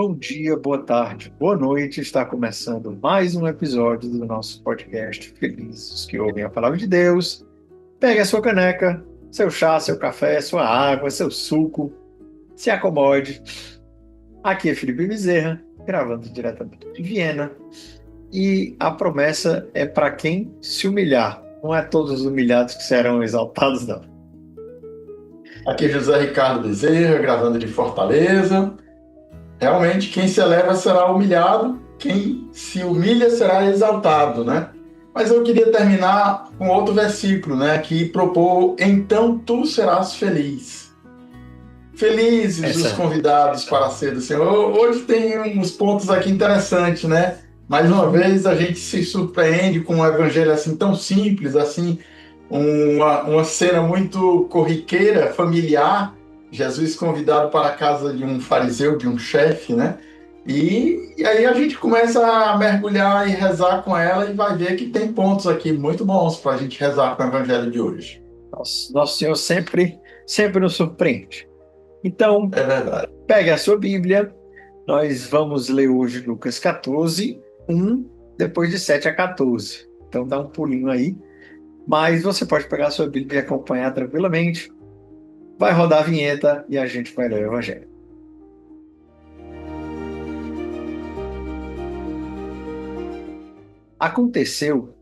Bom dia, boa tarde, boa noite. Está começando mais um episódio do nosso podcast Felizes que ouvem a palavra de Deus. Pegue a sua caneca, seu chá, seu café, sua água, seu suco, se acomode. Aqui é Felipe Bezerra, gravando diretamente de Viena. E a promessa é para quem se humilhar. Não é todos os humilhados que serão exaltados, não. Aqui é José Ricardo Bezerra, gravando de Fortaleza. Realmente, quem se eleva será humilhado, quem se humilha será exaltado, né? Mas eu queria terminar com outro versículo, né? Que propôs: então tu serás feliz. Felizes os convidados para a ceia do Senhor. Hoje tem uns pontos aqui interessantes, né? Mais uma vez a gente se surpreende com um evangelho assim tão simples, assim, uma cena muito corriqueira, familiar. Jesus convidado para a casa de um fariseu, de um chefe, né? E aí a gente começa a mergulhar e rezar com ela e vai ver que tem pontos aqui muito bons para a gente rezar com o evangelho de hoje. Nosso Senhor sempre nos surpreende. Então, é verdade. Pegue a sua Bíblia. Nós vamos ler hoje Lucas 14, 1, depois de 7 a 14. Então dá um pulinho aí. Mas você pode pegar a sua Bíblia e acompanhar tranquilamente. Vai rodar a vinheta e a gente vai ler o Evangelho. Aconteceu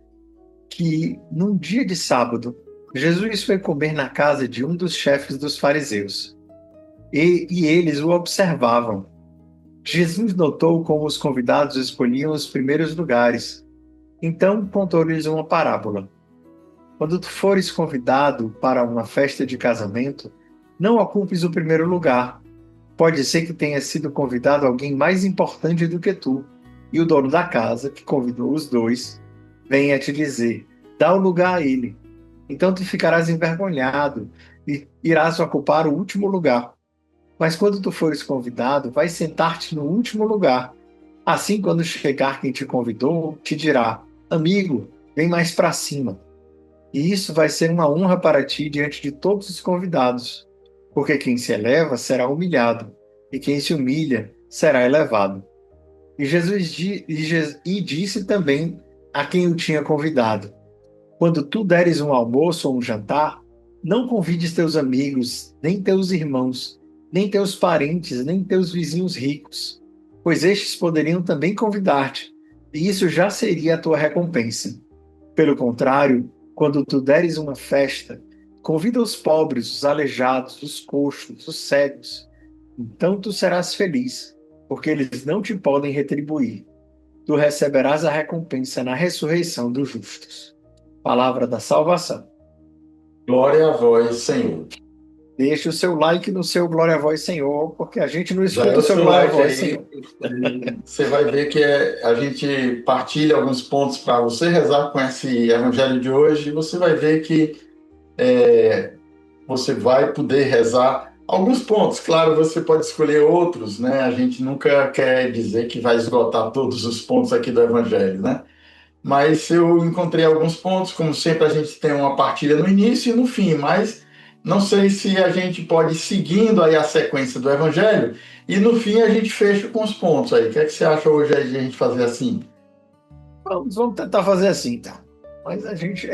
que, num dia de sábado, Jesus foi comer na casa de um dos chefes dos fariseus. E eles o observavam. Jesus notou como os convidados escolhiam os primeiros lugares. Então contou-lhes uma parábola. Quando tu fores convidado para uma festa de casamento, não ocupes o primeiro lugar. Pode ser que tenha sido convidado alguém mais importante do que tu, e o dono da casa, que convidou os dois, venha te dizer: dá o lugar a ele. Então tu ficarás envergonhado e irás ocupar o último lugar. Mas quando tu fores convidado, vai sentar-te no último lugar. Assim, quando chegar quem te convidou, te dirá: amigo, vem mais para cima. E isso vai ser uma honra para ti diante de todos os convidados, porque quem se eleva será humilhado, e quem se humilha será elevado. E Jesus disse também a quem o tinha convidado: quando tu deres um almoço ou um jantar, não convides teus amigos, nem teus irmãos, nem teus parentes, nem teus vizinhos ricos, pois estes poderiam também convidar-te, e isso já seria a tua recompensa. Pelo contrário, quando tu deres uma festa, convida os pobres, os aleijados, os coxos, os cegos. Então tu serás feliz, porque eles não te podem retribuir. Tu receberás a recompensa na ressurreição dos justos. Palavra da salvação. Glória a vós, Senhor. Deixe o seu like no seu Glória a Vós, Senhor, porque a gente não escuta o seu Glória a Vós, Senhor. Você vai ver que a gente partilha alguns pontos para você rezar com esse evangelho de hoje, e você vai ver que você vai poder rezar alguns pontos. Claro, você pode escolher outros, né? A gente nunca quer dizer que vai esgotar todos os pontos aqui do evangelho, né? Mas eu encontrei alguns pontos, como sempre a gente tem uma partilha no início e no fim, mas não sei se a gente pode ir seguindo aí a sequência do evangelho e no fim a gente fecha com os pontos aí. O que é que você acha hoje aí de a gente fazer assim? Vamos tentar fazer assim, então. Mas a gente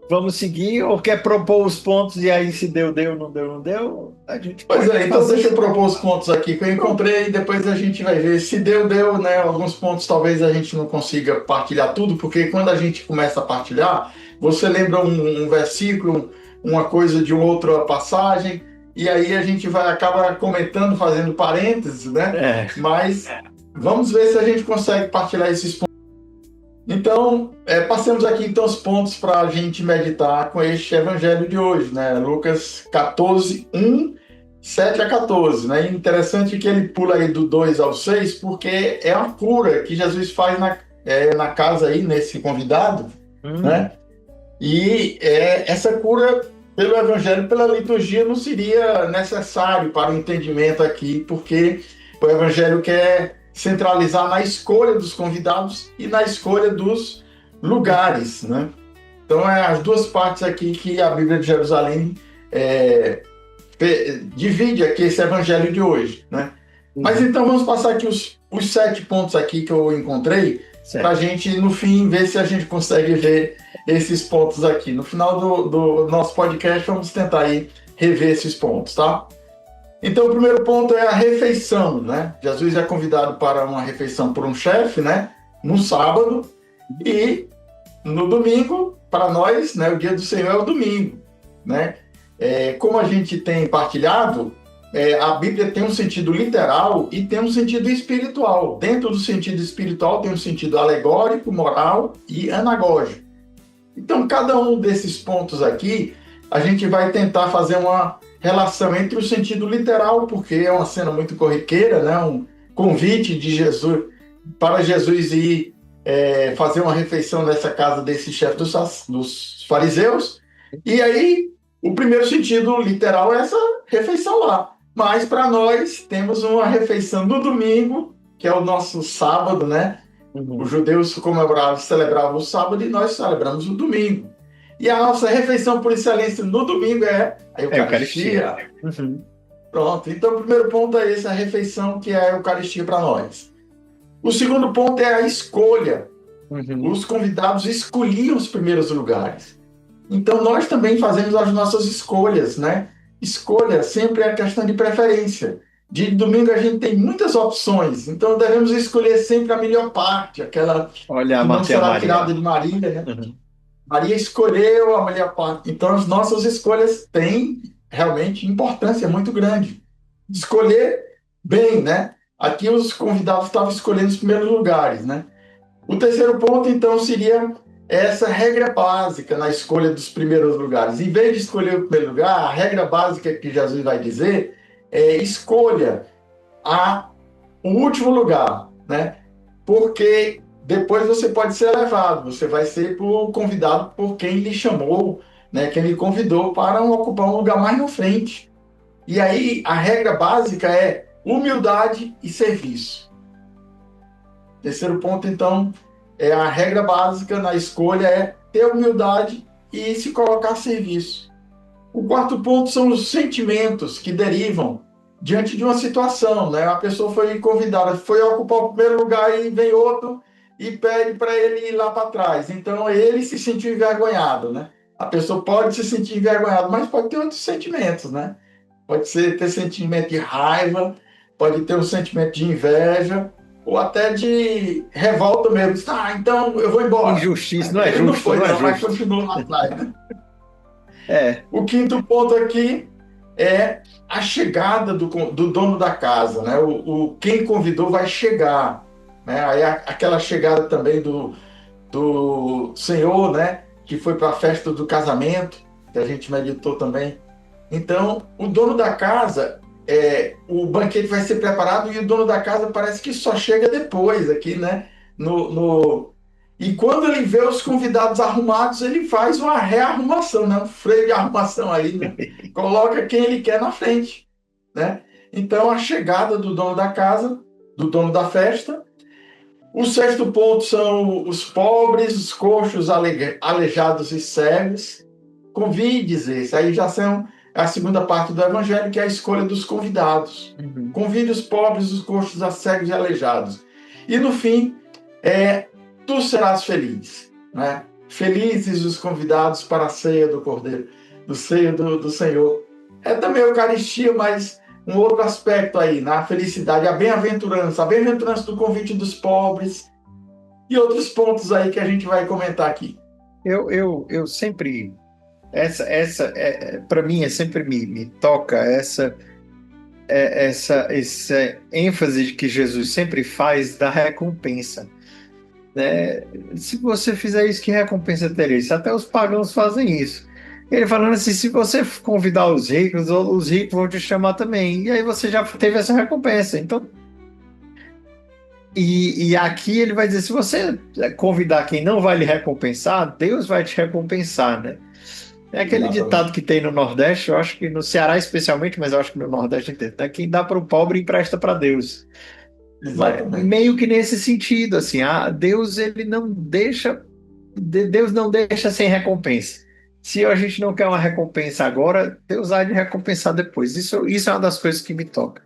Vamos seguir ou quer propor os pontos e aí se deu, não deu, não deu? A gente Pois pode então fazer. deixa eu propor os pontos aqui que eu encontrei e depois a gente vai ver. Se deu, né? Alguns pontos talvez a gente não consiga partilhar tudo, porque quando a gente começa a partilhar, você lembra um versículo, uma coisa de outra passagem, e aí a gente acaba comentando, fazendo parênteses, né? Mas vamos ver se a gente consegue partilhar esses pontos. Então, passemos aqui então os pontos para a gente meditar com este evangelho de hoje, né? Lucas 14, 1, 7 a 14, né? E interessante que ele pula aí do 2 ao 6, porque é a cura que Jesus faz na casa aí, nesse convidado, né? E essa cura, pelo evangelho, pela liturgia, não seria necessário para o entendimento aqui, porque o evangelho quer centralizar na escolha dos convidados e na escolha dos lugares, né? Então, as duas partes aqui que a Bíblia de Jerusalém divide aqui esse evangelho de hoje, né? Mas então vamos passar aqui os 7 pontos aqui que eu encontrei, para a Certo. gente, no fim, ver se a gente consegue ver esses pontos aqui. No final do nosso podcast, vamos tentar aí rever esses pontos, tá? Então, o primeiro ponto é a refeição, né? Jesus é convidado para uma refeição por um chefe, né? No sábado, e no domingo, para nós, né? O dia do Senhor é o domingo, né? Como a gente tem partilhado, a Bíblia tem um sentido literal e tem um sentido espiritual. Dentro do sentido espiritual tem um sentido alegórico, moral e anagógico. Então, cada um desses pontos aqui, a gente vai tentar fazer uma relação entre o sentido literal, porque é uma cena muito corriqueira, né? Um convite de Jesus para Jesus ir fazer uma refeição nessa casa desse chefe dos fariseus. E aí, o primeiro sentido literal é essa refeição lá. Mas para nós, temos uma refeição no domingo, que é o nosso sábado, né? Os judeus celebravam o sábado e nós celebramos o domingo. E a nossa refeição por excelência no domingo é a Eucaristia. Uhum. Pronto, então o primeiro ponto é esse, a refeição que é a Eucaristia para nós. O segundo ponto é a escolha. Uhum. Os convidados escolhiam os primeiros lugares. Então nós também fazemos as nossas escolhas, né? Escolha sempre é questão de preferência. De domingo a gente tem muitas opções, então devemos escolher sempre a melhor parte, aquela Olha a que não Marta e a será Maria tirada lá. de Maria, né? Uhum. Maria escolheu a melhor parte. Então as nossas escolhas têm realmente importância muito grande. Escolher bem, né? Aqui os convidados estavam escolhendo os primeiros lugares, né? O terceiro ponto, então, seria essa regra básica na escolha dos primeiros lugares. Em vez de escolher o primeiro lugar, a regra básica que Jesus vai dizer é escolha o último lugar, né? Porque depois você pode ser levado, você vai ser convidado por quem lhe chamou, né? Quem lhe convidou para ocupar um lugar mais na frente. E aí a regra básica é humildade e serviço. Terceiro ponto, então, é a regra básica na escolha é ter humildade e se colocar a serviço. O quarto ponto são os sentimentos que derivam diante de uma situação, né? A pessoa foi convidada, foi ocupar o primeiro lugar e vem outro e pede para ele ir lá para trás. Então ele se sentiu envergonhado, né? A pessoa pode se sentir envergonhada, mas pode ter outros sentimentos, né? Pode ter sentimento de raiva, pode ter um sentimento de inveja, ou até de revolta mesmo. Ah, então eu vou embora. Injustiça, não é Ele não justo, foi, não é não, mas justo. continuou lá atrás. Né? É. O quinto ponto aqui é a chegada do dono da casa. Né? Quem convidou vai chegar. Né? Aí aquela chegada também do Senhor, né? Que foi para a festa do casamento, que a gente meditou também. Então, o dono da casa, o banquete vai ser preparado e o dono da casa parece que só chega depois aqui, né? E quando ele vê os convidados arrumados, ele faz uma rearrumação, né? Um freio de arrumação aí, né? Coloca quem ele quer na frente, né? Então, a chegada do dono da casa, do dono da festa. O sexto ponto são os pobres, os coxos, aleijados e cegos. Convides esse. Aí já são a segunda parte do evangelho, que é a escolha dos convidados. Uhum. Convide os pobres, os coxos, os cegos e aleijados. E no fim, tu serás feliz. Né? Felizes os convidados para a ceia do Cordeiro, do ceia do Senhor. É também a Eucaristia, mas um outro aspecto aí, na felicidade, a bem-aventurança do convite dos pobres e outros pontos aí que a gente vai comentar aqui. Eu sempre para mim sempre me toca essa ênfase que Jesus sempre faz da recompensa, né? Se você fizer isso, que recompensa teria? Isso até os pagãos fazem isso. Ele falando assim, se você convidar os ricos vão te chamar também. E aí você já teve essa recompensa. Então, e aqui ele vai dizer, se você convidar quem não vai lhe recompensar, Deus vai te recompensar, né? É aquele Exatamente. ditado que tem no Nordeste, eu acho que no Ceará especialmente, mas eu acho que no Nordeste inteiro, né? Quem dá para o pobre empresta para Deus. Mas Exatamente. meio que nesse sentido, assim, Deus ele não deixa, Deus não deixa sem recompensa. Se a gente não quer uma recompensa agora, Deus há de recompensar depois. Isso é uma das coisas que me toca.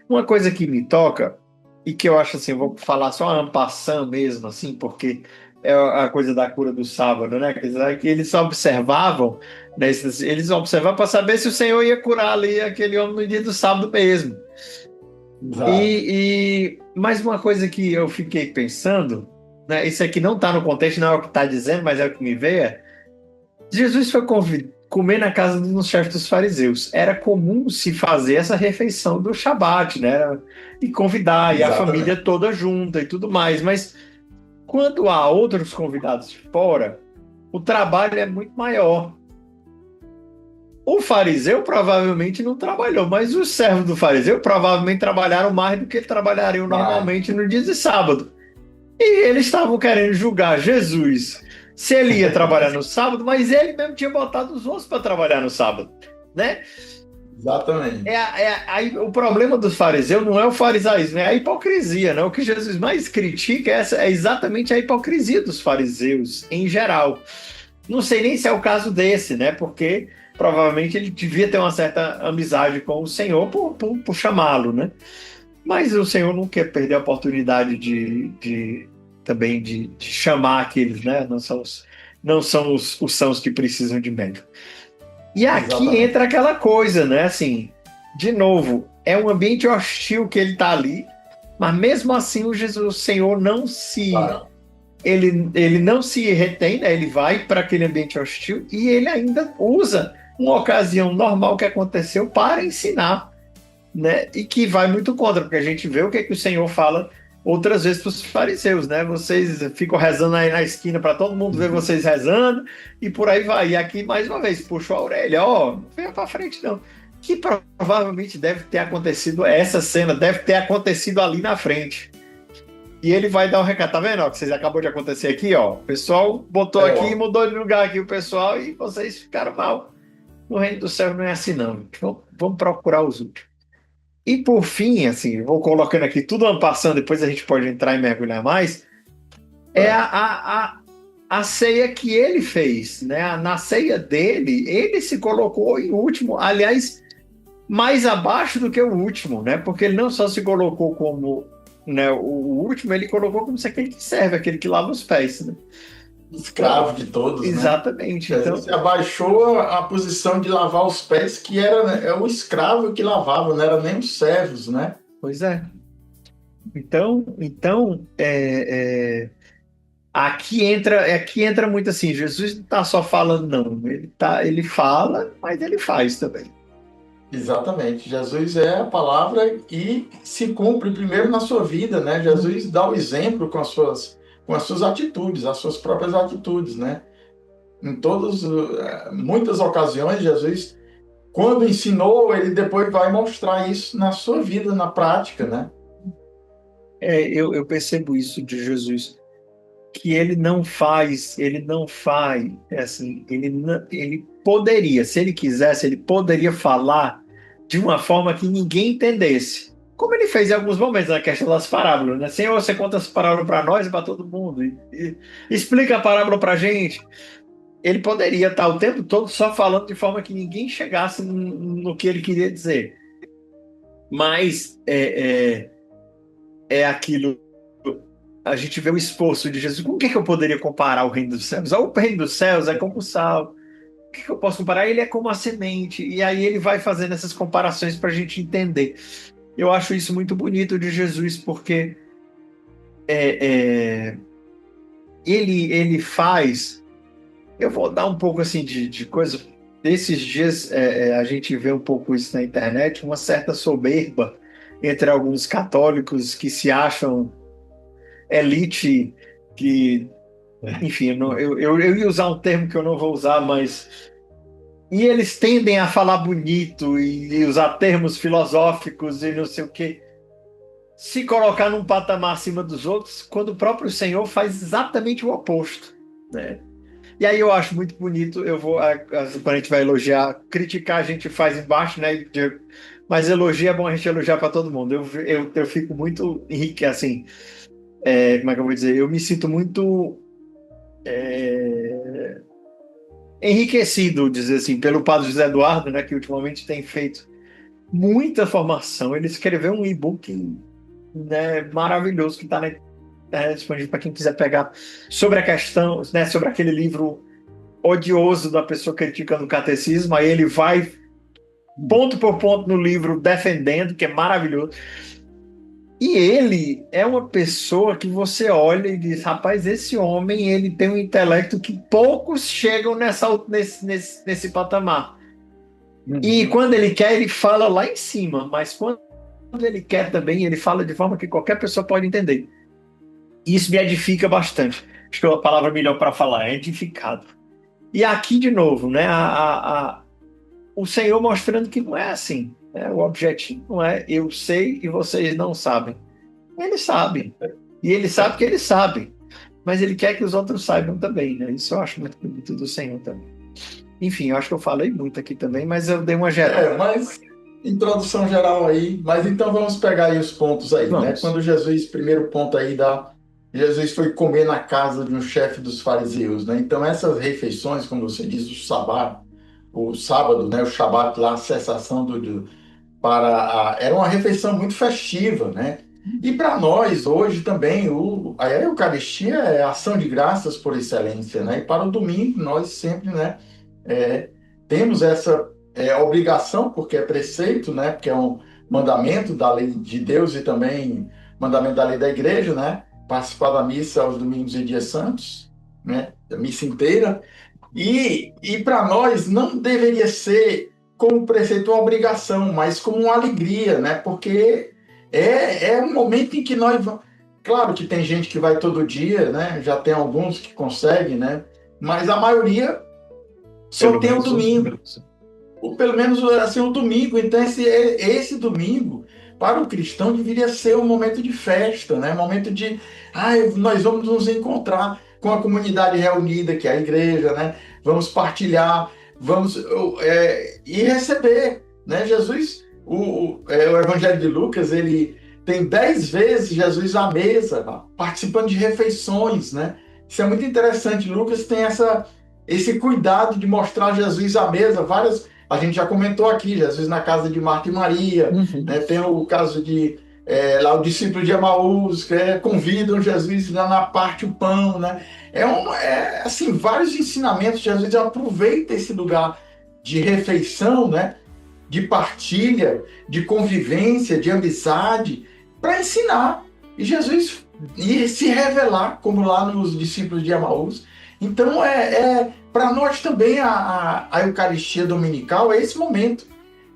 Uma coisa que me toca, e que eu acho assim, eu vou falar só en passant mesmo, assim, porque é a coisa da cura do sábado, né? Quer dizer, que eles observavam, né, eles observavam para saber se o Senhor ia curar ali aquele homem no dia do sábado mesmo. Exato. E mais uma coisa que eu fiquei pensando, né? Isso aqui não está no contexto, não é o que está dizendo, mas é o que me veio. Jesus foi comer na casa dos chefes dos fariseus. Era comum se fazer essa refeição do Shabat, né? E convidar, e a família Exatamente. toda junta e tudo mais. Mas quando há outros convidados de fora, o trabalho é muito maior. O fariseu provavelmente não trabalhou, mas os servos do fariseu provavelmente trabalharam mais do que trabalhariam Mas, normalmente no dia de sábado. E eles estavam querendo julgar Jesus se ele ia trabalhar no sábado, mas ele mesmo tinha botado os outros para trabalhar no sábado, né? exatamente. O problema dos fariseus não é o farisaísmo, é a hipocrisia, né? O que Jesus mais critica é exatamente a hipocrisia dos fariseus em geral. Não sei nem se é o caso desse, né? Porque provavelmente ele devia ter uma certa amizade com o Senhor por chamá-lo, né? Mas o Senhor não quer perder a oportunidade também de chamar aqueles, né? Não são os sãos que precisam de médico. E aqui Exatamente. entra aquela coisa, né? Assim, de novo, é um ambiente hostil que ele está ali, mas mesmo assim o Senhor não se Claro. ele não se retém, né? Ele vai para aquele ambiente hostil e ele ainda usa uma ocasião normal que aconteceu para ensinar, né? E que vai muito contra, porque a gente vê o que o Senhor fala outras vezes para os fariseus, né? Vocês ficam rezando aí na esquina para todo mundo ver vocês rezando e por aí vai. E aqui, mais uma vez, puxou a orelha, ó, não venha para frente não. Que provavelmente deve ter acontecido essa cena, deve ter acontecido ali na frente. E ele vai dar um recado, tá vendo? Ó, que vocês acabou de acontecer aqui, ó. O pessoal botou É, aqui, ó, mudou de lugar aqui o pessoal e vocês ficaram mal. No reino do céu não é assim, não. Vamos procurar os últimos. E por fim, assim, vou colocando aqui tudo ano passando, depois a gente pode entrar e mergulhar mais, é é, a ceia que ele fez, né? Na ceia dele, ele se colocou em último, aliás, mais abaixo do que o último, né? Porque ele não só se colocou como, né, o último, ele colocou como se aquele que serve, aquele que lava os pés, né? escravo Então, de todos, né? exatamente. Jesus Então, se abaixou a posição de lavar os pés, que era, né, é o escravo que lavava, não era nem os servos, né? pois é. Então, aqui entra muito assim, Jesus não está só falando, não. Ele fala, mas ele faz também. Exatamente. Jesus é a palavra e se cumpre primeiro na sua vida, né? Jesus dá o exemplo com as suas atitudes, as suas próprias atitudes, né? Em muitas ocasiões, Jesus, quando ensinou, ele depois vai mostrar isso na sua vida, na prática, né? Eu percebo isso de Jesus, que ele não faz, assim, ele poderia, se ele quisesse, ele poderia falar de uma forma que ninguém entendesse. Como ele fez em alguns momentos na questão das parábolas, né? Senhor, você conta as parábolas para nós e para todo mundo, e explica a parábola para a gente. Ele poderia estar o tempo todo só falando de forma que ninguém chegasse no que ele queria dizer. Mas é aquilo. A gente vê o esforço de Jesus. Com o que eu poderia comparar o reino dos céus? O reino dos céus é como o sal. O que eu posso comparar? Ele é como a semente. E aí ele vai fazendo essas comparações para a gente entender. Eu acho isso muito bonito de Jesus, porque é, é, ele faz. Eu vou dar um pouco assim de coisa. Esses dias a gente vê um pouco isso na internet, uma certa soberba entre alguns católicos que se acham elite, que, enfim, eu ia usar um termo que eu não vou usar, mas. E eles tendem a falar bonito e usar termos filosóficos e não sei o quê, se colocar num patamar acima dos outros, quando o próprio Senhor faz exatamente o oposto, né? E aí eu acho muito bonito, quando a gente vai elogiar, criticar a gente faz embaixo, né? Mas elogio é bom a gente elogiar para todo mundo. Eu fico muito enrique, assim, como é que eu vou dizer? Eu me sinto muito enriquecido, dizer assim, pelo Padre José Eduardo, né? Que ultimamente tem feito. muita formação. Ele escreveu um e-book, né, maravilhoso que está disponível para quem quiser pegar sobre a questão, né, sobre aquele livro odioso da pessoa criticando o catecismo. Aí ele vai ponto por ponto no livro defendendo, que é maravilhoso. E ele é uma pessoa que você olha e diz, rapaz, esse homem ele tem um intelecto que poucos chegam nesse patamar. E quando ele quer, ele fala lá em cima, mas quando ele quer também, ele fala de forma que qualquer pessoa pode entender. E isso me edifica bastante. Acho que é a palavra melhor para falar, é edificado. E aqui, de novo, né, o Senhor mostrando que não é assim. Né? O objetivo não é eu sei e vocês não sabem. Ele sabe. E ele sabe que ele sabe. Mas ele quer que os outros saibam também. Né? Isso eu acho muito bonito do Senhor também. Enfim, eu acho que eu falei muito aqui também, mas eu dei uma geral. Mas introdução geral aí. Mas então vamos pegar aí os pontos aí, né? Quando Jesus, primeiro ponto aí Jesus foi comer na casa de um chefe dos fariseus, né? Então essas refeições, como você diz, o sábado, né? O Shabat lá, a cessação era uma refeição muito festiva, né? E para nós hoje também a Eucaristia é ação de graças por excelência, né? E para o domingo nós sempre, né? Temos essa obrigação, porque é preceito, né? Porque é um mandamento da lei de Deus e também mandamento da lei da igreja, né? Participar da missa aos domingos e dias santos, né? A missa inteira. E para nós não deveria ser como preceito uma obrigação, mas como uma alegria, né? Porque é um momento em que nós vamos... Claro que tem gente que vai todo dia, né? Já tem alguns que conseguem, né? Mas a maioria só tem o domingo. Ou pelo menos assim, o domingo. Então esse domingo, para o cristão, deveria ser um momento de festa, né? Um momento de... nós vamos nos encontrar com a comunidade reunida, que é a igreja, né? Vamos partilhar, vamos e receber, né? Jesus, o Evangelho de Lucas, ele tem 10 vezes Jesus à mesa, participando de refeições, né? Isso é muito interessante. Lucas tem esse cuidado de mostrar Jesus à mesa, a gente já comentou aqui, Jesus na casa de Marta e Maria, né? Tem o caso de lá o discípulo de Emaús, que convidam Jesus lá na parte o pão, né? Assim, vários ensinamentos. Jesus aproveita esse lugar de refeição, né? De partilha, de convivência, de amizade, para ensinar. E Jesus ia se revelar, como lá nos discípulos de Emaús. Então, para nós também a Eucaristia Dominical é esse momento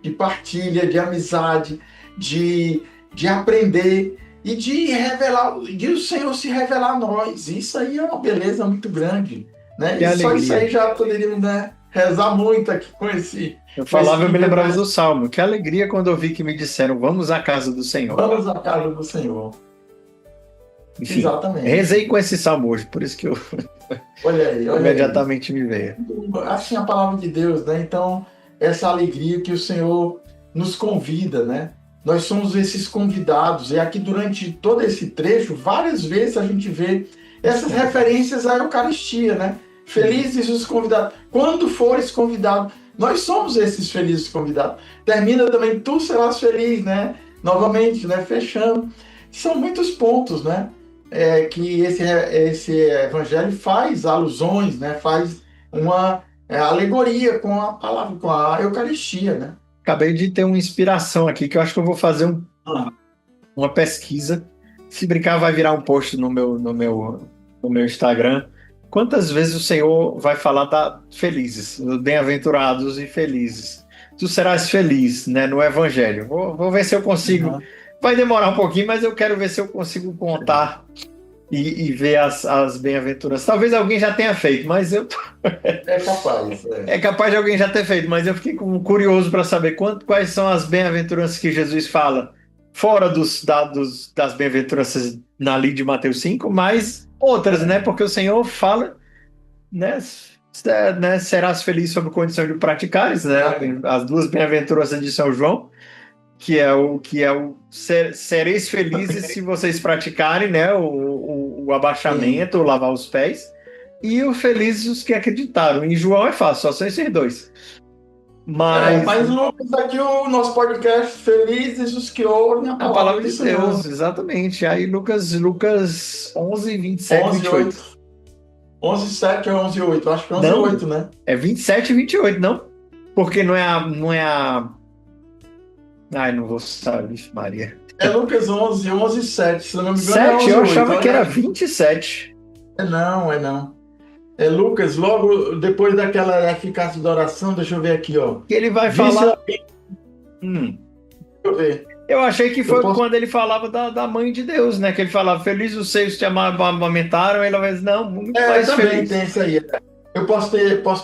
de partilha, de amizade, de aprender e de revelar, de o Senhor se revelar a nós. Isso aí é uma beleza muito grande, né? E só isso aí já poderíamos, né, rezar muito aqui com esse... Eu falava, eu me lembrava do Salmo. Que alegria quando eu vi que me disseram, vamos à casa do Senhor. Vamos à casa do Senhor. Enfim, exatamente. Rezei com esse Salmo hoje, por isso que eu olha imediatamente me veio. Assim a palavra de Deus, né? Então, essa alegria que o Senhor nos convida, né? Nós somos esses convidados, e aqui durante todo esse trecho, várias vezes a gente vê essas referências à Eucaristia, né? Felizes os convidados. Quando fores convidado, nós somos esses felizes convidados. Termina também, tu serás feliz, né? Novamente, né? Fechando. São muitos pontos, né? Que esse evangelho faz alusões, né? Faz uma alegoria com a palavra, com a Eucaristia, né? Acabei de ter uma inspiração aqui, que eu acho que eu vou fazer uma pesquisa. Se brincar, vai virar um post no meu Instagram. Quantas vezes o Senhor vai falar felizes, bem-aventurados e felizes? Tu serás feliz, né, no Evangelho. Vou ver se eu consigo. Vai demorar um pouquinho, mas eu quero ver se eu consigo contar e ver as bem-aventuranças. Talvez alguém já tenha feito, mas eu... É capaz. É capaz de alguém já ter feito, mas eu fiquei curioso para saber quais são as bem-aventuranças que Jesus fala, fora das bem-aventuranças na lei de Mateus 5, mas outras, né? Porque o Senhor fala, né? Serás feliz sob condição de praticares, né? As duas bem-aventuranças de São João, que é o sereis felizes se vocês praticarem, né? O abaixamento, o lavar os pés. E o felizes os que acreditaram. Em João é fácil, só são esses dois. Mas Lucas, aqui o nosso podcast, felizes os que ouvem a a palavra palavra do de Senhor. Deus, exatamente. Aí Lucas 11, 27, 11, 28. 8. 11, 7 ou 11, 8? Acho que é 11, Não. 8, né? É 27 e 28, não? Porque não é a... Ai, não vou saber, Maria. É Lucas 11, 11, 7. Se eu não me engano, 7? é 11, Eu 8. achava que Olha era aí. 27. É não. É Lucas, logo depois daquela eficácia da oração, deixa eu ver aqui, ó. Que ele vai Disse falar... alguém, Hum. deixa eu ver. Eu achei que Eu foi posso... quando ele falava da mãe de Deus, né? Que ele falava, feliz os seios que amamentaram. Ele vai dizer, não, muito mais também feliz. tem isso aí. Eu posso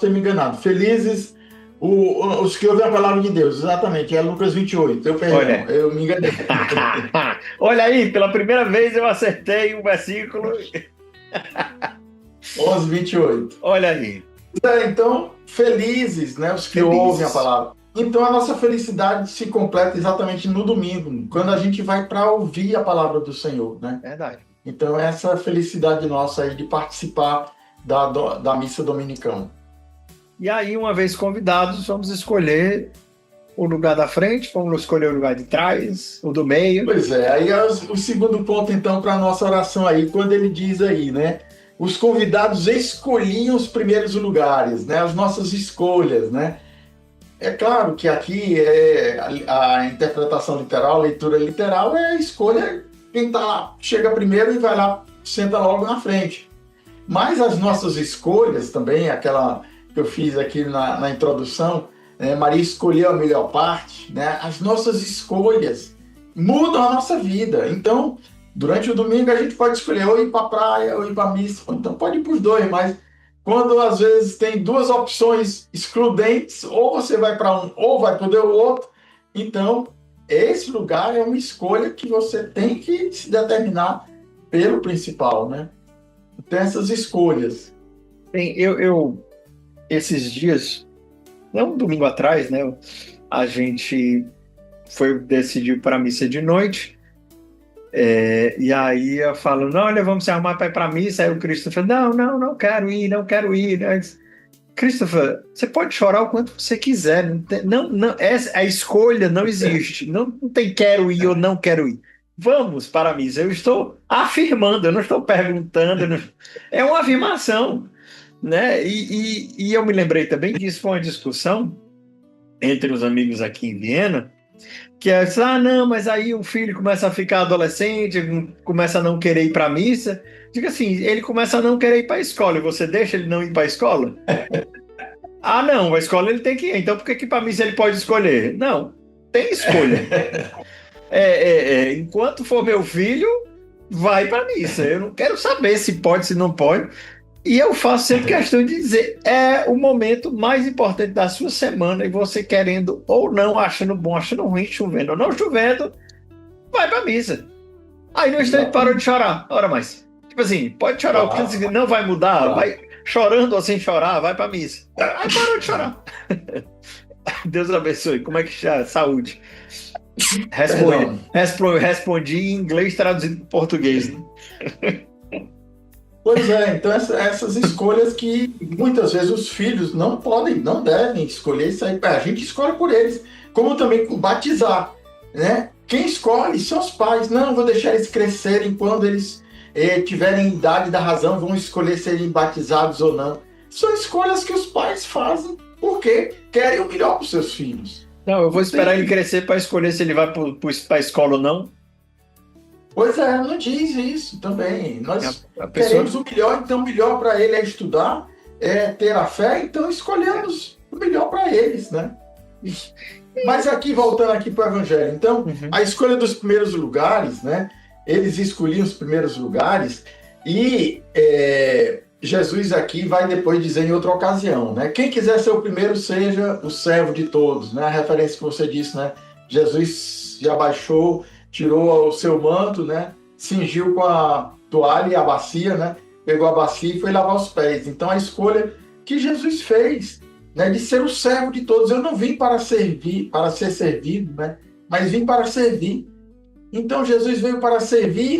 ter me enganado. Felizes os que ouvem a palavra de Deus, exatamente. É Lucas 28. Olha. Eu me enganei. Olha aí, pela primeira vez eu acertei um versículo. 11, 28. Olha aí. Então, felizes, né, os que ouvem a palavra. Então, a nossa felicidade se completa exatamente no domingo, quando a gente vai para ouvir a palavra do Senhor, né? Verdade. Então, essa felicidade nossa aí de participar da missa dominicana. E aí, uma vez convidados, vamos escolher o lugar da frente, vamos escolher o lugar de trás, o do meio. Pois é, aí é o segundo ponto, então, para a nossa oração aí, quando ele diz aí, né? Os convidados escolhiam os primeiros lugares, né? As nossas escolhas, né? É claro que aqui a interpretação literal, a leitura literal é a escolha, quem tá lá, chega primeiro e vai lá, senta logo na frente. Mas as nossas escolhas também, aquela que eu fiz aqui na introdução, né? Maria escolheu a melhor parte, né? As nossas escolhas mudam a nossa vida. Então, durante o domingo a gente pode escolher ou ir para a praia ou ir para a missa, então pode ir para os dois, mas quando às vezes tem duas opções excludentes, ou você vai para um ou vai para o outro, então esse lugar é uma escolha que você tem que se determinar pelo principal, né? Tem essas escolhas. Bem, eu esses dias, não um domingo atrás, né? A gente decidiu para a missa de noite. E aí eu falo, não, olha, vamos se arrumar para ir para a missa. Aí o Christopher, não quero ir. Aí, Christopher, você pode chorar o quanto você quiser. A escolha não existe. Não tem quero ir ou não quero ir. Vamos para a missa. Eu estou afirmando, eu não estou perguntando. É uma afirmação, né? E eu me lembrei também que isso foi uma discussão entre os amigos aqui em Viena, que é, não, mas aí o filho começa a ficar adolescente, começa a não querer ir para a missa. Diga assim, ele começa a não querer ir para a escola e você deixa ele não ir para a escola? Não, a escola ele tem que ir. Então por que para a missa ele pode escolher? Não, tem escolha. Enquanto for meu filho, vai para a missa. Eu não quero saber se pode, se não pode. E eu faço sempre questão de dizer, é o momento mais importante da sua semana e você querendo ou não, achando bom, achando ruim, chovendo ou não chovendo, vai pra missa. Aí no instante parou de chorar, ora mais. Tipo assim, pode chorar, o que não vai mudar, vai chorando ou sem chorar, vai pra missa. Aí parou de chorar. Deus abençoe, como é que chama? Saúde. Respondi em inglês traduzido para português. Pois é, então essas escolhas que muitas vezes os filhos não podem, não devem escolher isso aí. A gente escolhe por eles, como também batizar, né? Quem escolhe são os pais. Não, vou deixar eles crescerem quando eles tiverem idade da razão, vão escolher serem batizados ou não. São escolhas que os pais fazem porque querem o melhor para os seus filhos. Não, eu vou esperar ele crescer para escolher se ele vai para a escola ou não. Pois é, não diz isso também. Nós queremos o melhor, então o melhor para ele é estudar, é ter a fé, então escolhemos o melhor para eles, né? Mas aqui, voltando aqui para o Evangelho, então, a escolha dos primeiros lugares, né? Eles escolhiam os primeiros lugares e Jesus aqui vai depois dizer em outra ocasião, né? Quem quiser ser o primeiro, seja o servo de todos, né? A referência que você disse, né? Jesus já baixou, tirou o seu manto, né? Cingiu com a toalha e a bacia, né? Pegou a bacia e foi lavar os pés. Então, a escolha que Jesus fez, né? De ser o servo de todos. Eu não vim para servir, para ser servido, né? Mas vim para servir. Então, Jesus veio para servir e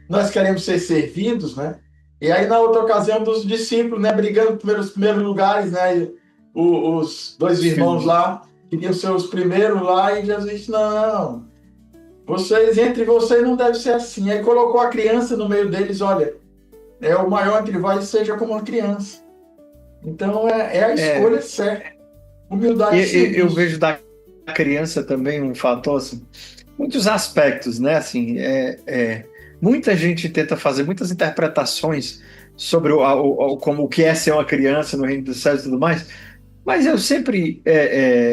nós queremos ser servidos, né? E aí, na outra ocasião, dos discípulos, né? Brigando pelos primeiros lugares, né? os dois irmãos lá, queriam ser os primeiros lá, e Jesus disse, não, entre vocês não deve ser assim. Aí colocou a criança no meio deles, olha, o maior entre vós seja como uma criança. Então é a escolha certa. Humildade e eu vejo da criança também um fator, assim, muitos aspectos, né? Assim, muita gente tenta fazer muitas interpretações sobre como o que é ser uma criança no reino dos céus e tudo mais, mas eu sempre,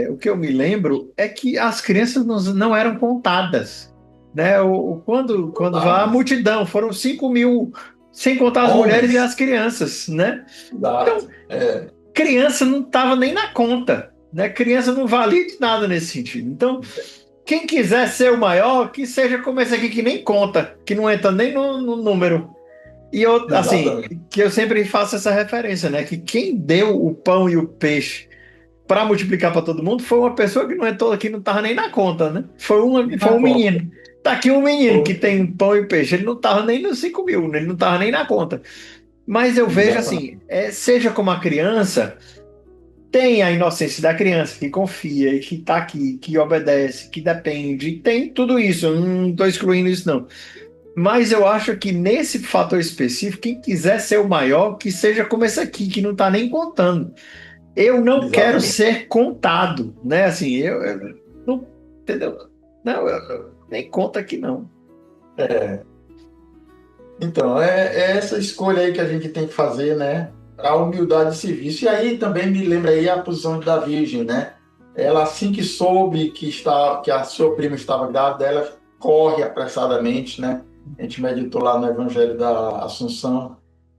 o que eu me lembro é que as crianças não eram contadas, né? Quando vai a multidão, foram 5.000, sem contar as mulheres e as crianças, né? Então, criança não estava nem na conta, né? Criança não valia de nada nesse sentido. Então, quem quiser ser o maior, que seja como esse aqui que nem conta, que não entra nem no número. E eu, assim, que eu sempre faço essa referência, né? Que quem deu o pão e o peixe para multiplicar para todo mundo foi uma pessoa que não entrou aqui, não estava nem na conta, né? Foi um menino. Tá aqui um menino que tem pão e peixe, ele não estava nem nos 5.000, ele não estava nem na conta. Mas eu vejo assim, seja como a criança, tem a inocência da criança que confia, que está aqui, que obedece, que depende, tem tudo isso, eu não estou excluindo isso não. Mas eu acho que nesse fator específico, quem quiser ser o maior, que seja como esse aqui, que não está nem contando. Eu não quero ser contado, né? Assim, eu não, entendeu? Não, eu nem conta aqui não. Então, é essa escolha aí que a gente tem que fazer, né? A humildade e serviço. E aí também me lembra aí a posição da Virgem, né? Ela, assim que soube que a sua prima estava grávida, ela corre apressadamente, né? A gente meditou lá no Evangelho da Assunção,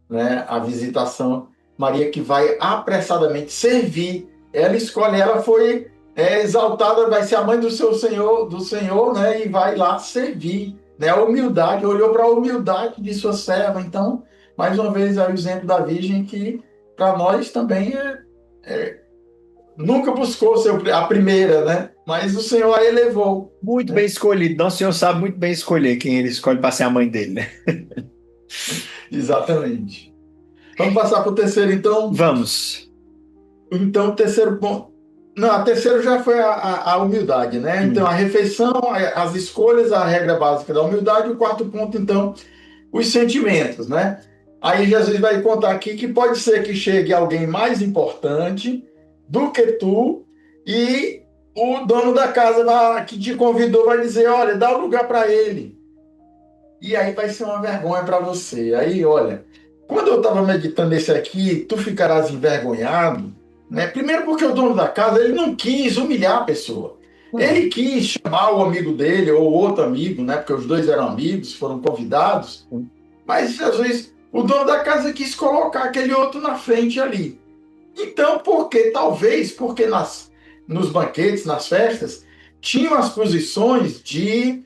né? A visitação. Maria que vai apressadamente servir. Ela escolhe, ela foi exaltada, vai ser a mãe do Senhor, né? E vai lá servir. Né? A humildade, olhou para a humildade de sua serva. Então, mais uma vez, é o exemplo da Virgem que, para nós, também nunca buscou ser a primeira, né? Mas o Senhor a elevou. Muito bem escolhido. Nosso Senhor sabe muito bem escolher quem ele escolhe para ser a mãe dele, né? Exatamente. Vamos passar para o terceiro, então? Vamos. Então, o terceiro ponto. Não, a terceira já foi a humildade, né? Então, a refeição, as escolhas, a regra básica da humildade. O quarto ponto, então, os sentimentos, né? Aí Jesus vai contar aqui que pode ser que chegue alguém mais importante do que tu e o dono da casa que te convidou vai dizer, olha, dá o lugar para ele. E aí vai ser uma vergonha para você. Aí, olha, quando eu estava meditando esse aqui, tu ficarás envergonhado, né? Primeiro porque o dono da casa ele não quis humilhar a pessoa. Ele quis chamar o amigo dele ou outro amigo, né? Porque os dois eram amigos, foram convidados. Mas Jesus, o dono da casa quis colocar aquele outro na frente ali. Então, porque nos banquetes, nas festas, tinham as posições de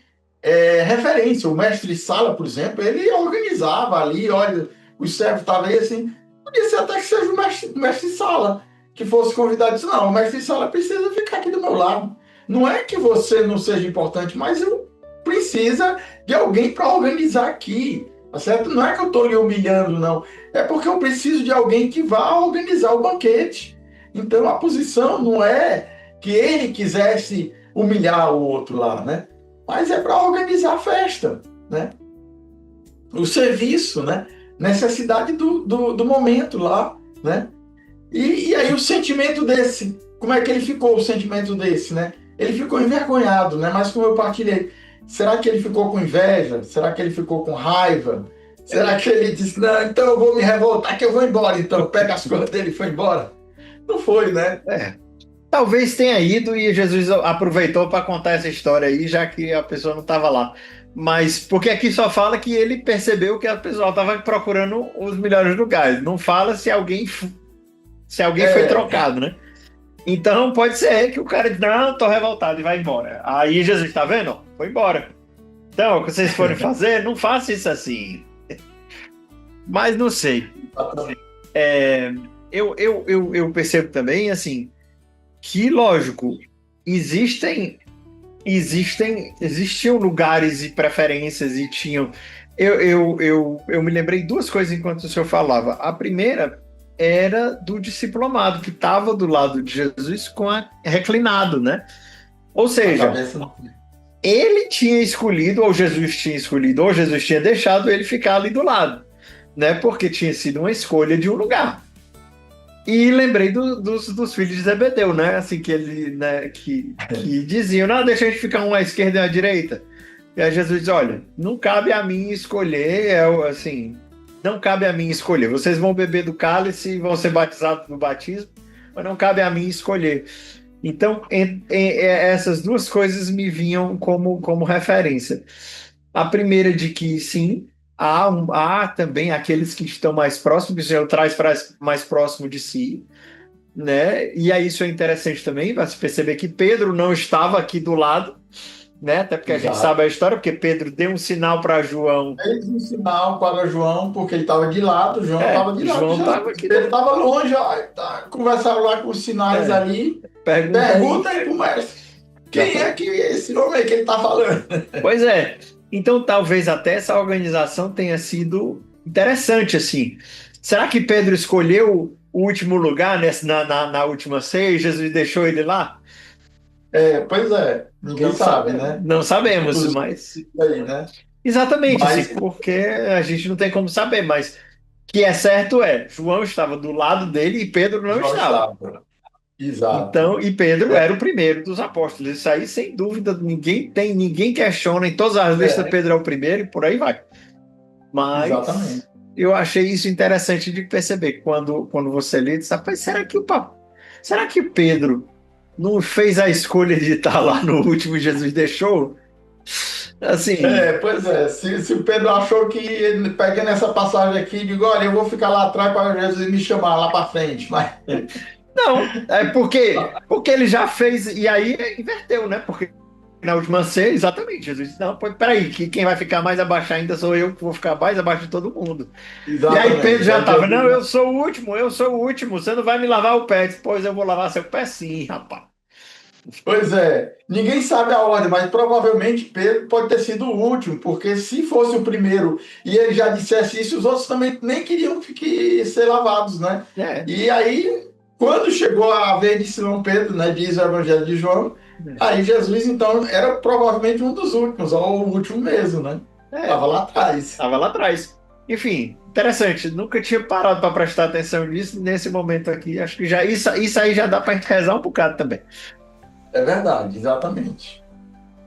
referência. O mestre de sala, por exemplo, ele organizava ali, olha, os servos estavam aí assim, podia ser até que seja o mestre de sala que fosse convidado e disse, não, o mestre de sala precisa ficar aqui do meu lado. Não é que você não seja importante, mas eu precisa de alguém para organizar aqui, tá certo? Não é que eu estou lhe humilhando, não. É porque eu preciso de alguém que vá organizar o banquete. Então, a posição não é que ele quisesse humilhar o outro lá, né? Mas é para organizar a festa, né? O serviço, né? Necessidade do momento lá, né? E aí o sentimento desse, como é que ele ficou, o sentimento desse, né? Ele ficou envergonhado, né? Mas como eu partilhei, será que ele ficou com inveja? Será que ele ficou com raiva? Será que ele disse, não, então eu vou me revoltar que eu vou embora, então pega as coisas dele e foi embora? Não foi, né? Talvez tenha ido e Jesus aproveitou para contar essa história aí, já que a pessoa não estava lá. Mas, porque aqui só fala que ele percebeu que a pessoa estava procurando os melhores lugares. Não fala se alguém foi trocado, né? Então pode ser que o cara diz, não, tô revoltado e vai embora. Aí Jesus, tá vendo? Foi embora. Então, o que vocês forem fazer, não faça isso assim. Mas não sei. Eu percebo também, assim, que, lógico, existiam lugares e preferências e tinham... Eu me lembrei duas coisas enquanto o senhor falava. A primeira era do discípulo amado, que estava do lado de Jesus reclinado, né? Ou A seja, cabeça não. ele tinha escolhido, ou Jesus tinha escolhido, ou Jesus tinha deixado ele ficar ali do lado, né? Porque tinha sido uma escolha de um lugar. E lembrei dos filhos de Zebedeu, né? Assim, que ele, né, que diziam, não, deixa a gente ficar um à esquerda e um à direita. E aí Jesus diz, olha, não cabe a mim escolher, assim, não cabe a mim escolher. Vocês vão beber do cálice e vão ser batizados no batismo, mas não cabe a mim escolher. Então, essas duas coisas me vinham como referência. A primeira de que, sim, há também aqueles que estão mais próximos, que o Senhor traz para mais próximo de si, né? E aí isso é interessante também, vai se perceber que Pedro não estava aqui do lado, né? Até porque a gente Exato. sabe a história, porque Pedro deu um sinal para João. Fez um sinal para João, porque ele estava de lado, João estava de lado de João estava Jesus. aqui Ele estava longe, ó, conversaram lá com os sinais é, ali. pergunta aí. Pergunta aí pro mestre. Quem é que esse homem aí que ele está falando? Pois é. Então, talvez até essa organização tenha sido interessante, assim. Será que Pedro escolheu o último lugar na última ceia e Jesus deixou ele lá? Pois é, ninguém Não sabe, sabemos. né? Não sabemos, Inclusive mas... isso aí, né? Exatamente, assim, Mas porque a gente não tem como saber, mas o que é certo é, João estava do lado dele e Pedro não João estava. estava. Exato. Então, e Pedro É, era o primeiro dos apóstolos. Isso aí, sem dúvida, ninguém questiona. Em todas as listas, é, Pedro é o primeiro e por aí vai. Mas exatamente. eu achei isso interessante de perceber quando você lê, diz, rapaz, será que Pedro não fez a escolha de estar lá no último e Jesus deixou? Assim, Pois é, se o Pedro achou que ele pega nessa passagem aqui, digo, olha, eu vou ficar lá atrás para Jesus me chamar lá para frente, mas não, é porque ele já fez, e aí inverteu, né? Porque na última ceia, exatamente, Jesus disse, não, pô, peraí, que quem vai ficar mais abaixo ainda sou eu, que vou ficar mais abaixo de todo mundo. E aí Pedro exatamente. já Aí estava, não, Jesus, eu sou o último, você não vai me lavar o pé. Disse, pois eu vou lavar seu pé sim, rapaz. pois é, ninguém sabe a ordem, mas provavelmente Pedro pode ter sido o último, porque se fosse o primeiro e ele já dissesse isso, os outros também nem queriam ser lavados, né? É, E aí, quando chegou a vez de Simão Pedro, né, diz o Evangelho de João, aí Jesus então era provavelmente um dos últimos, ou o último mesmo, né? é, Estava lá atrás. estava lá atrás. Enfim, interessante, nunca tinha parado para prestar atenção nisso nesse momento aqui. Acho que já isso aí já dá para gente rezar um bocado também. É verdade, exatamente.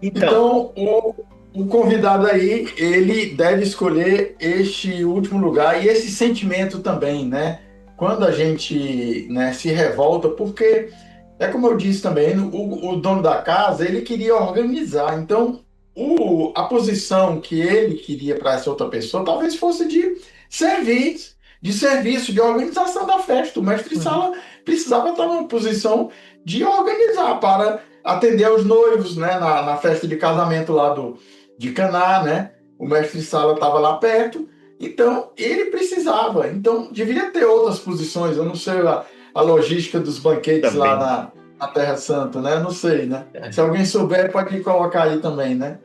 Então, Então, o convidado aí, ele deve escolher este último lugar e esse sentimento também, né? Quando a gente, né, se revolta, porque é como eu disse também, o dono da casa, ele queria organizar. Então, a posição que ele queria para essa outra pessoa talvez fosse de servir, de serviço, de organização da festa. O mestre uhum, Sala precisava estar numa posição de organizar para atender aos noivos, né, na festa de casamento lá de Caná, né? O mestre Sala estava lá perto, então ele precisava. Então deveria ter outras posições. Eu não sei a logística dos banquetes lá também. na Terra Santa, né? Eu não sei, né? É. Se alguém souber, pode colocar aí também, né?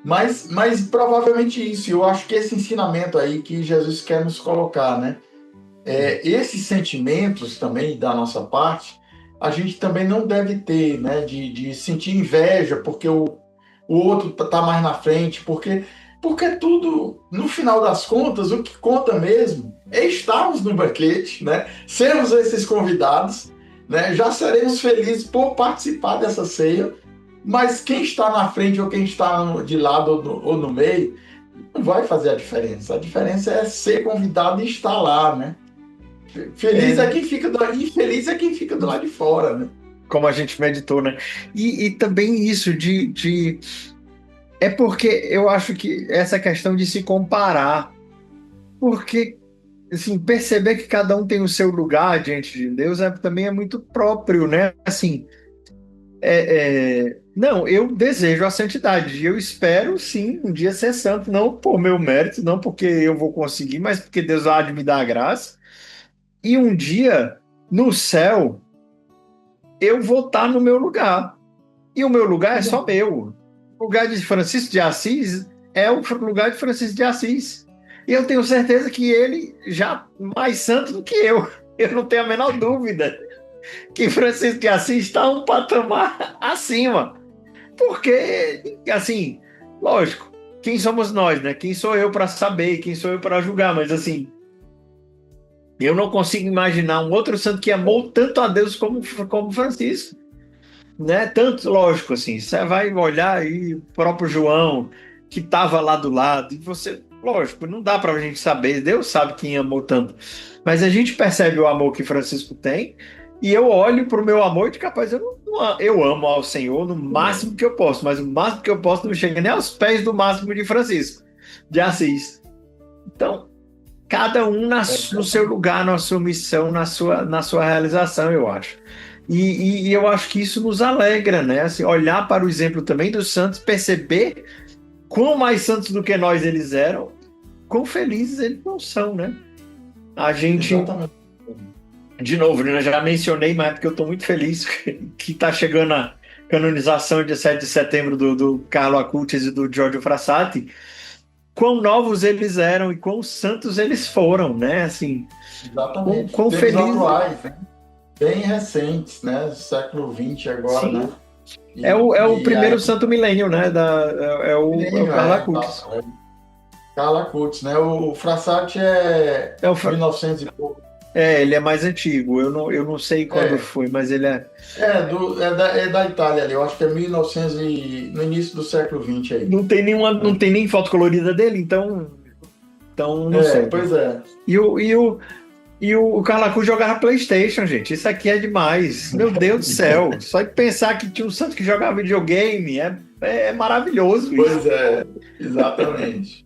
Mas provavelmente isso. Eu acho que esse ensinamento aí que Jesus quer nos colocar, né? Esses sentimentos também da nossa parte, a gente também não deve ter, né? De sentir inveja porque o outro está mais na frente, porque tudo, no final das contas, o que conta mesmo é estarmos no banquete, né? Sermos esses convidados, né? Já seremos felizes por participar dessa ceia, mas quem está na frente ou quem está de lado ou no meio não vai fazer a diferença. A diferença é ser convidado e estar lá, né? Feliz é É, quem fica do lado, infeliz é quem fica do lado de fora, né? como a gente meditou, né? E também isso é porque eu acho que essa questão de se comparar, porque assim, perceber que cada um tem o seu lugar diante de Deus também é muito próprio, né? Assim, não, eu desejo a santidade, e eu espero sim um dia ser santo, não por meu mérito, não porque eu vou conseguir, mas porque Deus há de me dar a graça. E um dia no céu eu vou estar no meu lugar. E o meu lugar é só meu. O lugar de Francisco de Assis é o lugar de Francisco de Assis. E eu tenho certeza que ele já mais santo do que eu. Eu não tenho a menor dúvida que Francisco de Assis está um patamar acima. Porque, assim, lógico, quem somos nós, né? Quem sou eu para saber, quem sou eu para julgar? Mas, assim, eu não consigo imaginar um outro santo que amou tanto a Deus como Francisco, né? Tanto, lógico, assim, você vai olhar aí o próprio João, que estava lá do lado, e você, lógico, não dá para a gente saber, Deus sabe quem amou tanto, mas a gente percebe o amor que Francisco tem, e eu olho para o meu amor de capaz, eu amo ao Senhor no máximo que eu posso, mas o máximo que eu posso não chega nem aos pés do máximo de Francisco de Assis. Então, cada um no seu lugar, na sua missão, na sua realização, eu acho. E eu acho que isso nos alegra, né? Assim, olhar para o exemplo também dos santos, perceber quão mais santos do que nós eles eram, quão felizes eles não são, né? A gente, Exatamente. de novo, né, eu já mencionei, mas é porque eu estou muito feliz que está chegando a canonização de 7 de setembro do Carlo Acutis e do Giorgio Frassati, quão novos eles eram e quão santos eles foram, né? Assim, Exatamente. quão Tempos felizes. atuais, né? Bem recentes, né? Século XX agora, Sim. né? É o primeiro santo milênio, né? É o Carlo Acutis. Carlo Acutis, né? O Frassati é 1900 e pouco. Ele é mais antigo. Eu não sei quando foi, mas ele é. É da Itália ali. Eu acho que é 1900 no início do século XX aí. Não tem nem foto colorida dele, então não sei. Pois é. E o Carlo Acutis jogava PlayStation, gente. Isso aqui é demais. Meu Deus do céu. Só de pensar que tinha um santo que jogava videogame é maravilhoso. Pois é, exatamente.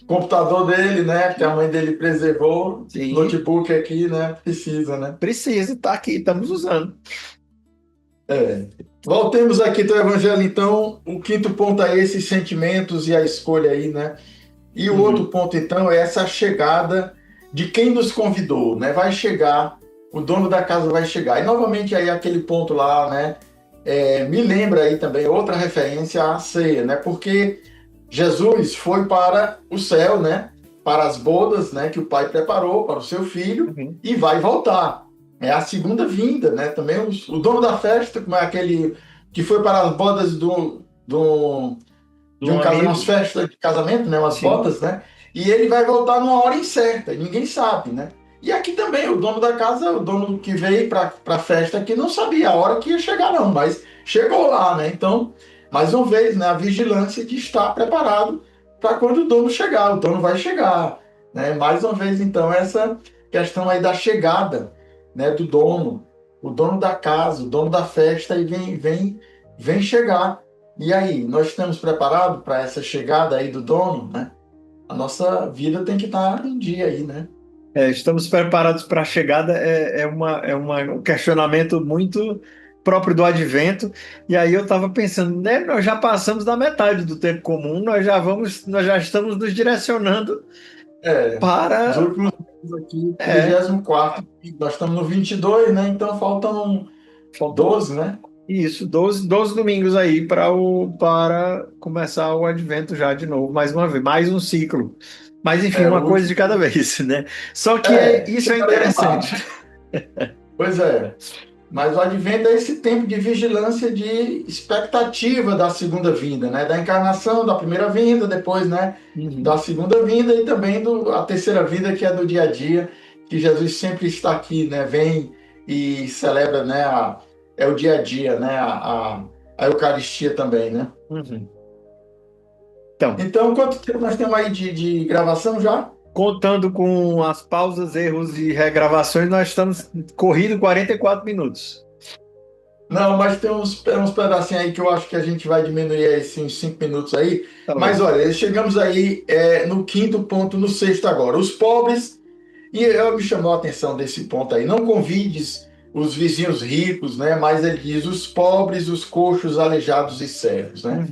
Computador dele, né? Que a mãe dele preservou. Sim. Notebook aqui, né? Precisa, né? Precisa, tá aqui, estamos usando. Voltemos aqui do Evangelho, então. O quinto ponto é esses sentimentos e a escolha aí, né? E o outro ponto, então, é essa chegada de quem nos convidou, né? Vai chegar, o dono da casa vai chegar. E novamente aí aquele ponto lá, né? Me lembra aí também outra referência à ceia, né? Porque Jesus foi para o céu, né? Para as bodas, né? Que o pai preparou para o seu filho e vai voltar. É a segunda vinda, né? Também o dono da festa, como é aquele que foi para as bodas de umas festas de casamento, né? Umas bodas, né? E ele vai voltar numa hora incerta, ninguém sabe, né? E aqui também, o dono da casa, o dono que veio para a festa aqui, não sabia a hora que ia chegar, não, mas chegou lá, né? Então, mais uma vez, né, a vigilância de estar preparado para quando o dono chegar, o dono vai chegar, né? Mais uma vez, então, essa questão aí da chegada, né, do dono, o dono da casa, o dono da festa, e vem chegar. E aí, nós estamos preparados para essa chegada aí do dono, né? A nossa vida tem que estar em dia aí, né? Estamos preparados para a chegada, um questionamento muito próprio do advento. E aí eu estava pensando, né, nós já passamos da metade do tempo comum, nós já estamos nos direcionando para... Os últimos aqui, 34, nós estamos no 22, né? Então faltam 12, né? Isso, 12 domingos aí para começar o advento já de novo, mais uma vez, mais um ciclo. Mas enfim, uma coisa de cada vez, né? Só que isso é interessante. Pois é. Mas o advento é esse tempo de vigilância, de expectativa da segunda vinda, né? Da encarnação, da primeira vinda, depois, né? Da segunda vinda e também a terceira vinda, que é do dia a dia, que Jesus sempre está aqui, né? Vem e celebra, né? É o dia a dia, né? A Eucaristia também, né? Então, quanto tempo nós temos aí de gravação já? Contando com as pausas, erros e regravações, nós estamos corrido 44 minutos. Não, mas tem uns pedacinhos aí que eu acho que a gente vai diminuir esses uns 5 minutos aí. Tá mas olha, chegamos aí no quinto ponto, no sexto agora. Os pobres, e me chamou a atenção desse ponto aí. Não convides os vizinhos ricos, né? Mas ele diz os pobres, os coxos, aleijados e cegos, né?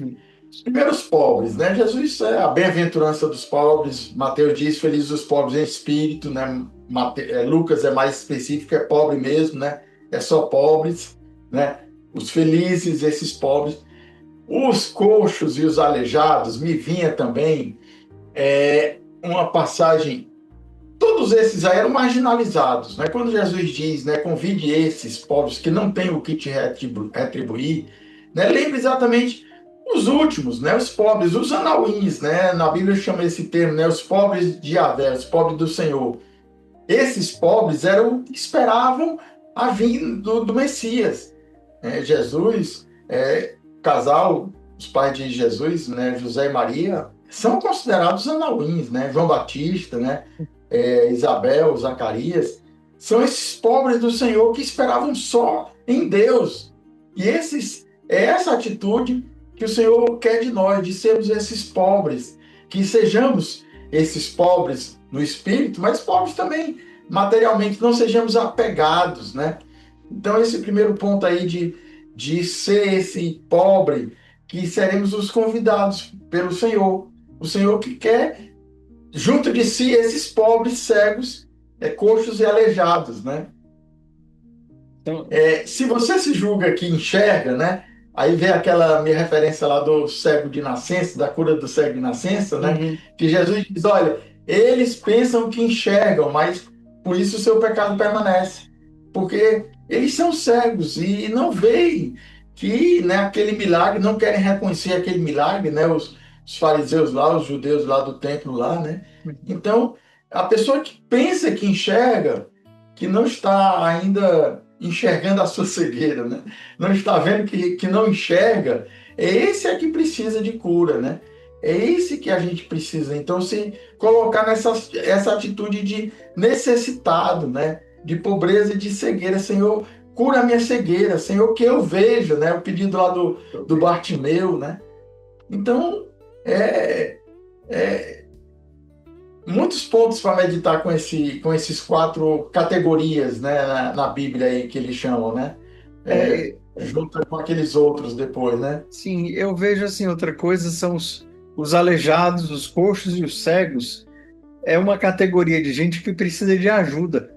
Primeiro os pobres, né? Jesus é a bem-aventurança dos pobres. Mateus diz, felizes os pobres em espírito, né? Lucas é mais específico, é pobre mesmo, né? É só pobres, né? Os felizes, esses pobres. Os coxos e os aleijados, me vinha também uma passagem todos esses aí eram marginalizados, né? Quando Jesus diz, né, convide esses pobres que não têm o que te retribuir, né, lembre exatamente os últimos, né, os pobres, os anauíns, né? Na Bíblia chama esse termo, né, os pobres de Yahvé, os pobres do Senhor. Esses pobres eram esperavam a vinda do Messias. Jesus, casal, os pais de Jesus, né, José e Maria, são considerados anauíns, né? João Batista, né? Isabel, Zacarias, são esses pobres do Senhor que esperavam só em Deus. E essa atitude que o Senhor quer de nós, de sermos esses pobres, que sejamos esses pobres no espírito, mas pobres também materialmente, não sejamos apegados, né? Então, esse primeiro ponto aí de ser esse pobre, que seremos os convidados pelo Senhor. O Senhor que quer, junto de si, esses pobres cegos, coxos e aleijados, né? Então, se você se julga que enxerga, né? Aí vem aquela minha referência lá do cego de nascença, da cura do cego de nascença, né? Uhum. Que Jesus diz, olha, eles pensam que enxergam, mas por isso o seu pecado permanece. Porque eles são cegos e não veem que, né, aquele milagre, não querem reconhecer aquele milagre, né? Os fariseus lá, os judeus lá do templo lá, né? Então, a pessoa que pensa que enxerga, que não está ainda enxergando a sua cegueira, né? Não está vendo que não enxerga, esse é que precisa de cura, né? É esse que a gente precisa. Então, se colocar essa atitude de necessitado, né? De pobreza e de cegueira. Senhor, cura a minha cegueira. Senhor, que eu veja, né? O pedido lá do Bartimeu, né? Então, muitos pontos para meditar com esses 4 categorias, né, na Bíblia aí que eles chamam, né? Junto com aqueles outros depois, né? Sim, eu vejo assim, outra coisa são os aleijados, os coxos e os cegos. É uma categoria de gente que precisa de ajuda,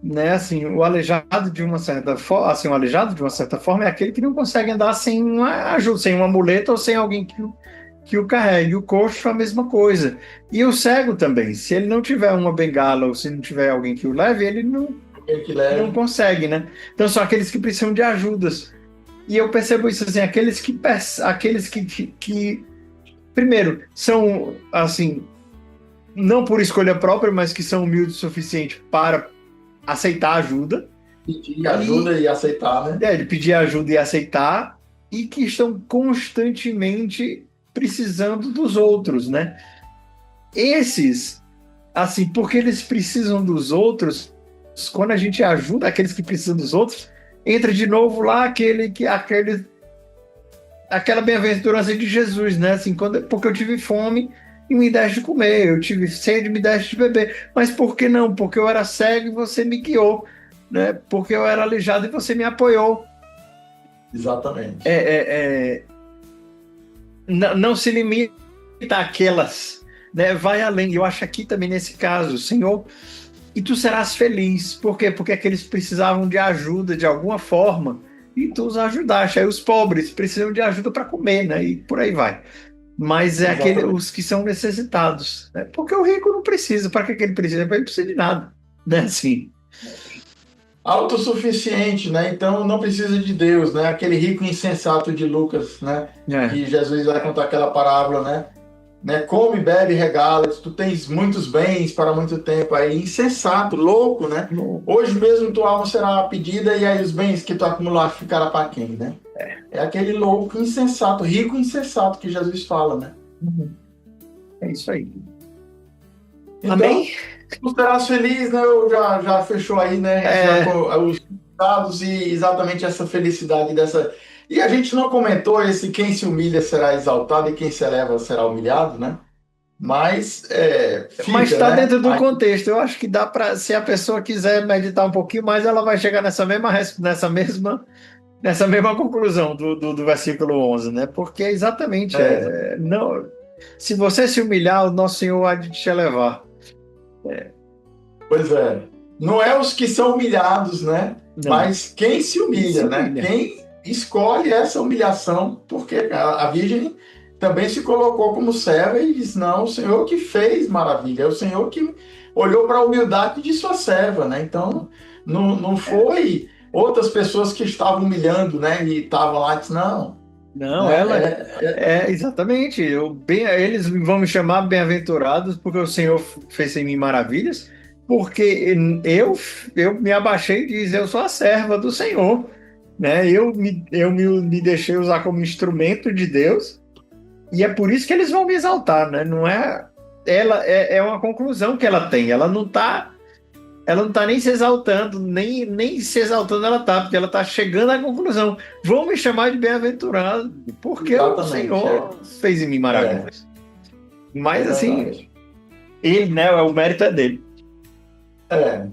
né? Assim, o aleijado de uma certa forma, assim, o aleijado de uma certa forma é aquele que não consegue andar sem uma ajuda, sem uma muleta ou sem alguém que o carregue. O coxo é a mesma coisa. E o cego também. Se ele não tiver uma bengala ou se não tiver alguém que o leve, ele não consegue, né? Então são aqueles que precisam de ajudas. E eu percebo isso assim, aqueles que primeiro são assim, não por escolha própria, mas que são humildes o suficiente para aceitar ajuda. Pedir ajuda e aceitar, né? De pedir ajuda e aceitar, e que estão constantemente precisando dos outros, né? Esses, assim, porque eles precisam dos outros, quando a gente ajuda aqueles que precisam dos outros, entra de novo lá aquela bem-aventurança de Jesus, né? Assim, porque eu tive fome e me deste de comer, eu tive sede e me deste de beber. Mas por que não? Porque eu era cego e você me guiou, né? Porque eu era aleijado e você me apoiou. Exatamente. Não se limita àquelas, né? Vai além. Eu acho aqui também nesse caso, Senhor, e tu serás feliz. Por quê? Porque aqueles precisavam de ajuda de alguma forma e tu os ajudaste. Aí os pobres precisam de ajuda para comer, né? E por aí vai. Mas os que são necessitados, né? Porque o rico não precisa. Para que ele precisa? Ele não precisa de nada, né? Assim. Autossuficiente, né? Então não precisa de Deus, né? Aquele rico insensato de Lucas, né? Que Jesus vai contar aquela parábola, né? Come, bebe, regala-te, tu tens muitos bens para muito tempo. Aí insensato, louco, né? Hoje mesmo tua alma será pedida e aí os bens que tu acumulaste ficará para quem, né? É aquele louco insensato, rico insensato que Jesus fala, né? É isso aí. Então, amém? Tu serás feliz, né? Já fechou aí, né? Os dados e exatamente essa felicidade dessa. E a gente não comentou quem se humilha será exaltado e quem se eleva será humilhado, né? Mas está, né, dentro do contexto. Eu acho que dá para, se a pessoa quiser meditar um pouquinho mais, ela vai chegar nessa mesma conclusão do versículo 11, né? Porque exatamente, não, se você se humilhar, o nosso Senhor há de te elevar. Pois é. Não é os que são humilhados, né? Não. Mas quem se humilha, né? Quem escolhe essa humilhação, porque a Virgem também se colocou como serva e diz, não, o Senhor que fez maravilha, é o Senhor que olhou para a humildade de sua serva, né? Então, não foi outras pessoas que estavam humilhando, né? E estavam lá e disse, não, Não, né? ela exatamente. Eles vão me chamar bem-aventurados porque o Senhor fez em mim maravilhas, porque eu me abaixei e disse, eu sou a serva do Senhor, né? Me deixei usar como instrumento de Deus, e é por isso que eles vão me exaltar, né? Não é ela é uma conclusão que ela tem. Ela não tá nem se exaltando, nem se exaltando ela tá, porque ela tá chegando à conclusão. Vão me chamar de bem-aventurado, porque o Exatamente, Senhor fez em mim maravilhas. é Mas verdade. assim, ele, né, o mérito é dele. É.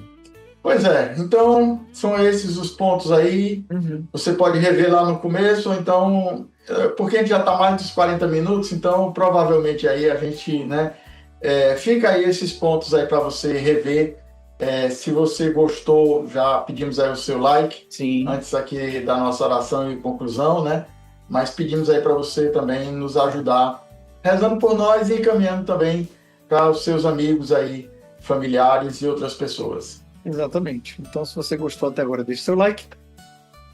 Pois é, então são esses os pontos aí. Uhum. Você pode rever lá no começo, ou então, porque a gente já está mais dos 40 minutos, então provavelmente aí a gente, né, fica aí esses pontos aí para você rever. Se você gostou, já pedimos aí o seu like, Sim. antes aqui da nossa oração e conclusão, né? Mas pedimos aí para você também nos ajudar, rezando por nós e encaminhando também para os seus amigos aí, familiares e outras pessoas. Exatamente. Então, se você gostou até agora, deixe seu like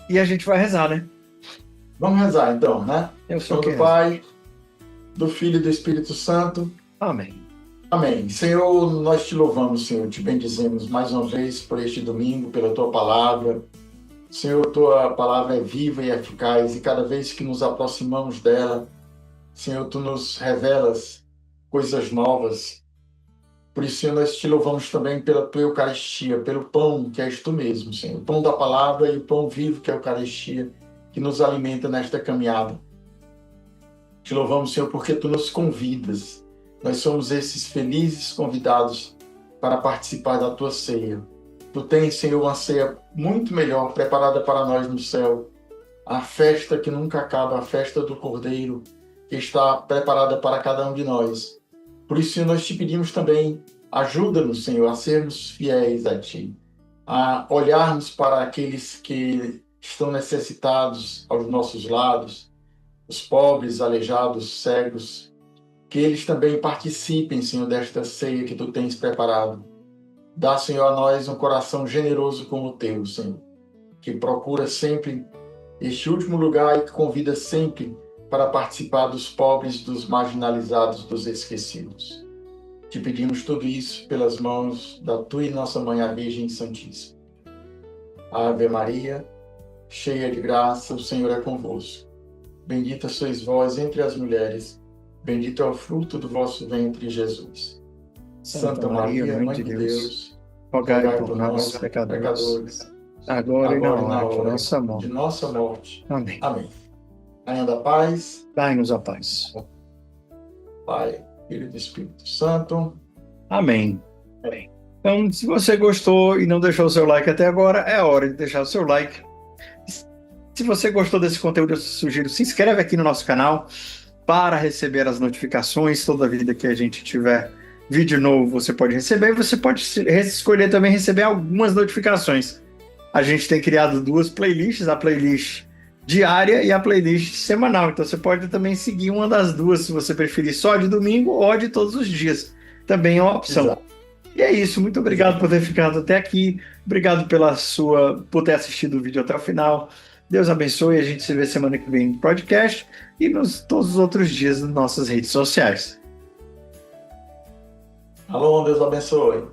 e a gente vai rezar, né? Vamos rezar então, né? Eu Em sou nome quem do Pai, do Filho e do Espírito Santo. Amém. Amém. Senhor, nós te louvamos, Senhor, te bendizemos mais uma vez por este domingo, pela tua palavra. Senhor, tua palavra é viva e eficaz, e cada vez que nos aproximamos dela, Senhor, tu nos revelas coisas novas. Por isso, Senhor, nós te louvamos também pela tua Eucaristia, pelo pão que és tu mesmo, Senhor. O pão da palavra e o pão vivo que é a Eucaristia, que nos alimenta nesta caminhada. Te louvamos, Senhor, porque tu nos convidas. Nós somos esses felizes convidados para participar da tua ceia. Tu tens, Senhor, uma ceia muito melhor preparada para nós no céu. A festa que nunca acaba, a festa do Cordeiro, que está preparada para cada um de nós. Por isso, Senhor, nós te pedimos também, ajuda-nos, Senhor, a sermos fiéis a Ti, a olharmos para aqueles que estão necessitados aos nossos lados, os pobres, aleijados, cegos, que eles também participem, Senhor, desta ceia que Tu tens preparado. Dá, Senhor, a nós um coração generoso como o Teu, Senhor, que procura sempre este último lugar e que convida sempre para participar dos pobres, dos marginalizados, dos esquecidos. Te pedimos tudo isso pelas mãos da Tua e Nossa Mãe, a Virgem Santíssima. Ave Maria, cheia de graça, o Senhor é convosco. Bendita sois vós entre as mulheres, bendito é o fruto do vosso ventre, Jesus. Santa Maria, Mãe de Deus, rogai por nós, pecadores, agora e na hora de nossa morte. Amém. Amém. Rainha da paz, dai-nos a paz. Pai, Filho e do Espírito Santo. Amém. Amém. Então, se você gostou e não deixou o seu like até agora, é hora de deixar o seu like. Se você gostou desse conteúdo, eu sugiro, se inscreve aqui no nosso canal para receber as notificações. Toda vida que a gente tiver vídeo novo, você pode receber. E você pode escolher também receber algumas notificações. A gente tem criado 2 playlists, a playlist diária e a playlist semanal. Então você pode também seguir uma das duas, se você preferir só de domingo ou de todos os dias. Também é uma opção. Exato. E é isso. Muito obrigado por ter ficado até aqui. Obrigado por ter assistido o vídeo até o final. Deus abençoe. A gente se vê semana que vem no podcast e todos os outros dias nas nossas redes sociais. Alô, Deus abençoe.